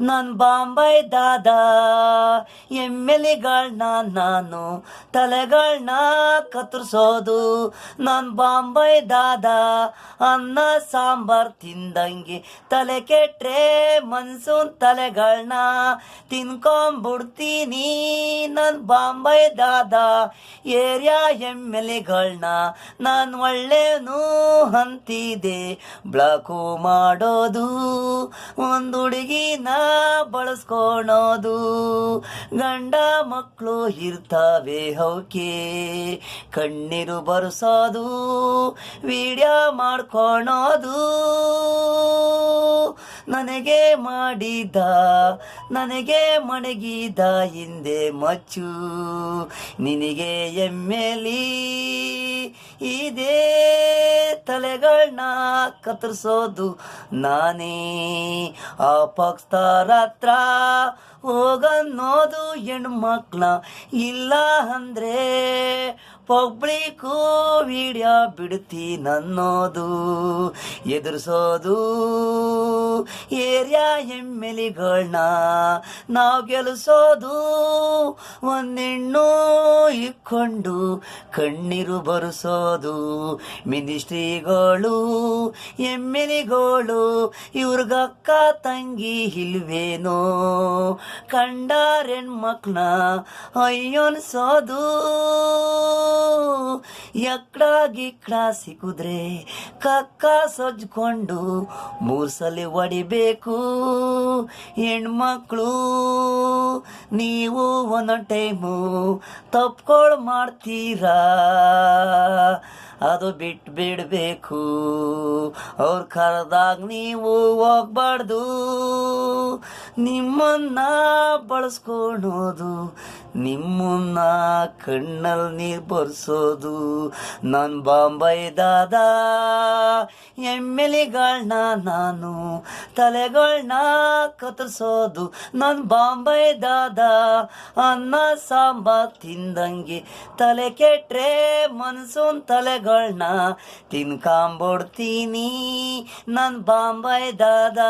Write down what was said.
ನನ್ ಬಾಂಬೈ ದಾದ ಎಮ್ಮೆಲಿಗಳನ್ನ ನಾನು ತಲೆಗಳನ್ನ ಕತ್ತರಿಸೋದು. ನನ್ ಬಾಂಬೈ ದಾದ ಅನ್ನ ಸಾಂಬಾರ್ ತಿಂದಂಗೆ ತಲೆ ಕೆಟ್ರೆ ಮನ್ಸೂನ್ ತಲೆಗಳನ್ನ ತಿನ್ಕೊಂಬಿಡ್ತೀನಿ. ನನ್ ಬಾಂಬೈ ದಾದ ಏರಿಯಾ ಎಮ್ಮೆಲಿಗಳನ್ನ ನಾನು ಒಳ್ಳೆನು ಅಂತಿದೆ ಬ್ಲಾಕು ಮಾಡೋದು. ಒಂದು ಹುಡುಗಿನ ಬಳಸ್ಕೊಳೋದು. ಗಂಡ ಮಕ್ಕಳು ಇರ್ತಾವೆ ಅವಕ್ಕೆ ಕಣ್ಣೀರು ಬರ್ಸೋದು, ವಿಡಿಯೋ ಮಾಡ್ಕೊಳೋದು. ನನಗೆ ಮಾಡಿದ ನನಗೆ ಮಣಗಿದ ಹಿಂದೆ ಮಚ್ಚು, ನಿನಗೆ ಎಮ್ಮೆಲಿ ಇದೇ ತಲೆಗಳನ್ನ ಕತ್ತರಿಸೋದು ನಾನೇ. ಆ ಪಕ್ಷದವ್ರ ಹತ್ರ ಹೋಗನ್ನೋದು ಹೆಣ್ಮಕ್ಳ, ಇಲ್ಲ ಅಂದ್ರೆ ಪಬ್ಲಿಕ್ಕು ವಿಡಿಯೋ ಬಿಡ್ತೀನನ್ನೋದು. ಎದುರಿಸೋದು ಏರಿಯಾ ಎಮ್ಮೆಲಿಗಳನ್ನ ನಾವು ಗೆಲ್ಲಿಸೋದು. ಒಂದೆಣ್ಣು ಇಕ್ಕೊಂಡು ಕಣ್ಣೀರು ಬರೆಸೋದು. ಮಿನಿಸ್ಟ್ರಿಗಳು ಎಮ್ಮೆಲಿಗಳು ಇವ್ರಿಗಕ್ಕ ತಂಗಿ ಇಲ್ವೇನೋ, ಕಂಡಾರ ಹೆಣ್ಮಕ್ಳ ಅಯ್ಯೋನ್ಸೋದು. ಎಕ್ಕಡ ಗಿಕ್ಕಡ ಸಿಕ್ಕಿದ್ರೆ ಕಕ್ಕ ಸಜ್ಕೊಂಡು 3 ಸಲ ಹೊಡಿಬೇಕು. ಹೆಣ್ಮಕ್ಳು ನೀವು ಒಂದೊಂದು ಟೈಮು ತಪ್ಕೊಳ್ ಮಾಡ್ತೀರಾ, ಅದು ಬಿಟ್ಟು ಬಿಡಬೇಕು. ಅವ್ರು ಕರೆದಾಗ ನೀವು ಹೋಗ್ಬಾರ್ದು. ನಿಮ್ಮನ್ನ ಬಳಸ್ಕೊಳೋದು, ನಿಮ್ಮನ್ನ ಕಣ್ಣಲ್ಲಿ ನೀರು ಬರ್ಸೋದು. ನನ್ನ ಬಾಂಬೈ ದಾದ ಎಮ್ಮೆಲಿಗಳನ್ನ ನಾನು ತಲೆಗಳನ್ನ ಕತ್ತರಿಸೋದು. ನನ್ನ ಬಾಂಬೈ ದಾದ ಅನ್ನ ಸಾಂಬಾರ್ ತಿಂದಂಗೆ ತಲೆ ಕೆಟ್ರೆ ಮನ್ಸೂನ್ ತಲೆಗಳನ್ನ ತಿನ್ಕೊಂಬಿಡ್ತೀನಿ. ನನ್ನ ಬಾಂಬೈ ದಾದ.